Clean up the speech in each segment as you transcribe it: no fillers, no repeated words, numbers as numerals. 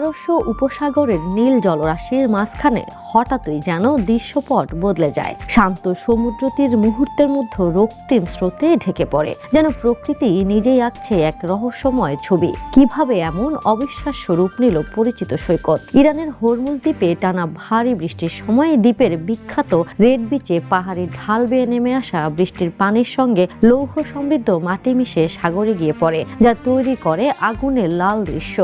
পারস্য উপসাগরের নীল জলরাশির মাঝখানে হঠাৎই যেন দৃশ্যপট বদলে যায়। শান্ত সমুদ্র তীর মুহূর্তের মধ্যে রক্তিম স্রোতে ঢেকে পড়ে, যেন প্রকৃতি নিজেই আঁকছে এক রহস্যময় ছবি। কিভাবে এমন অবিশ্বাস্য রূপ নিল পরিচিত সৈকত? ইরানের হরমুজ দ্বীপে টানা ভারী বৃষ্টির সময় দ্বীপের বিখ্যাত রেড বিচে পাহাড়ি ঢাল বেয়ে নেমে আসা বৃষ্টির পানির সঙ্গে লৌহ সমৃদ্ধ মাটি মিশে সাগরে গিয়ে পড়ে, যা তৈরি করে আগুনের লাল দৃশ্য।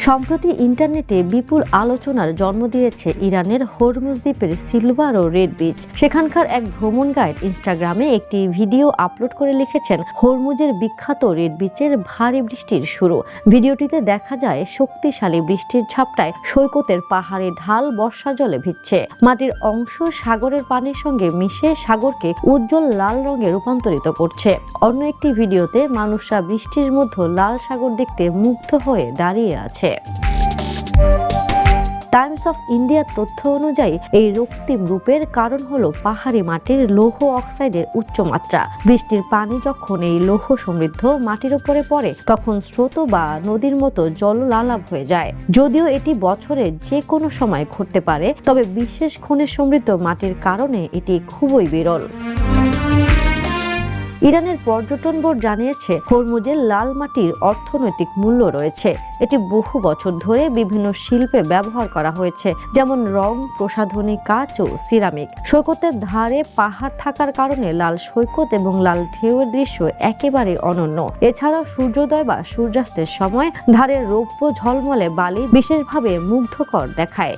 সম্প্রতি ইন্টারনেটে বিপুল আলোচনার জন্ম দিয়েছে ইরানের হরমুজ দ্বীপের সিলভার ও রেড বিচ। সেখানকার এক ভ্রমণ গাইড ইনস্টাগ্রামে একটি ভিডিও আপলোড করে লিখেছেন, হরমুজের বিখ্যাত রেড বিচের ভারী বৃষ্টির শুরু। ভিডিওটিতে দেখা যায় শক্তিশালী বৃষ্টির ঝাপটায় সৈকতের পাহাড়ি ঢাল বর্ষা জলে ভিজছে। মাটির অংশ সাগরের পানির সঙ্গে মিশে সাগরকে উজ্জ্বল লাল রঙে রূপান্তরিত করছে। অন্য একটি ভিডিওতে মানুষরা বৃষ্টির মধ্যে লাল সাগর দেখতে মুগ্ধ হয়ে দাঁড়িয়ে আছে। টাইমস অফ ইন্ডিয়ার তথ্য অনুযায়ী এই রক্তিম রূপের কারণ হলো পাহাড়ি মাটির লৌহ অক্সাইডের উচ্চ মাত্রা। বৃষ্টির পানি যখন এই লৌহ সমৃদ্ধ মাটির উপরে পড়ে, তখন স্রোত বা নদীর মতো জললালাভ হয়ে যায়। যদিও এটি বছরের যে কোনো সময় ঘটতে পারে, তবে বিশেষ খনিজ সমৃদ্ধ মাটির কারণে এটি খুবই বিরল। ইরানের পর্যটন বোর্ড জানিয়েছে, হরমুজের লাল মাটির অর্থনৈতিক মূল্য রয়েছে। এটি বহু বছর ধরে বিভিন্ন শিল্পে ব্যবহার করা হয়েছে, যেমন রং, প্রসাধনী, কাঁচ ও সিরামিক। সৈকতের ধারে পাহাড় থাকার কারণে লাল সৈকত এবং লাল ঢেউয়ের দৃশ্য একেবারে অনন্য। এছাড়া সূর্যোদয় বা সূর্যাস্তের সময় ধারের রৌপ্য ঝলমলে বালি বিশেষভাবে মুগ্ধকর দেখায়।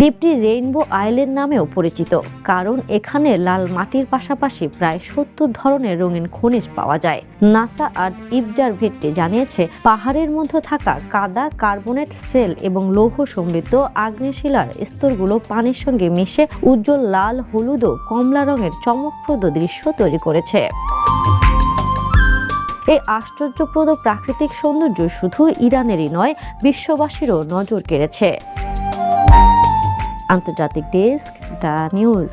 দ্বীপটি রেইনবো আইল্যান্ড নামেও পরিচিত, কারণ এখানে লাল মাটির পাশাপাশি প্রায় 70 ধরনের রঙিন খনিজ পাওয়া যায়। নাসা আর্থ অবজারভেটরি জানিয়েছে, পাহাড়ের মধ্যে থাকা কাদা, কার্বনেট, সেল এবং লৌহ সমৃদ্ধ আগ্নেয়শিলার স্তরগুলো পানির সঙ্গে মিশে উজ্জ্বল লাল, হলুদ ও কমলা রঙের চমকপ্রদ দৃশ্য তৈরি করেছে। এই আশ্চর্যপ্রদ প্রাকৃতিক সৌন্দর্য শুধু ইরানেরই নয়, বিশ্ববাসীরও নজর কেড়েছে। আন্তর্জাতিক ডেস্ক, দ্য নিউজ।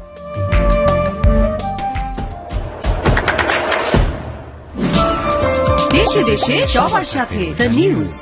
দেশে দেশে সবার সাথে দ্য নিউজ।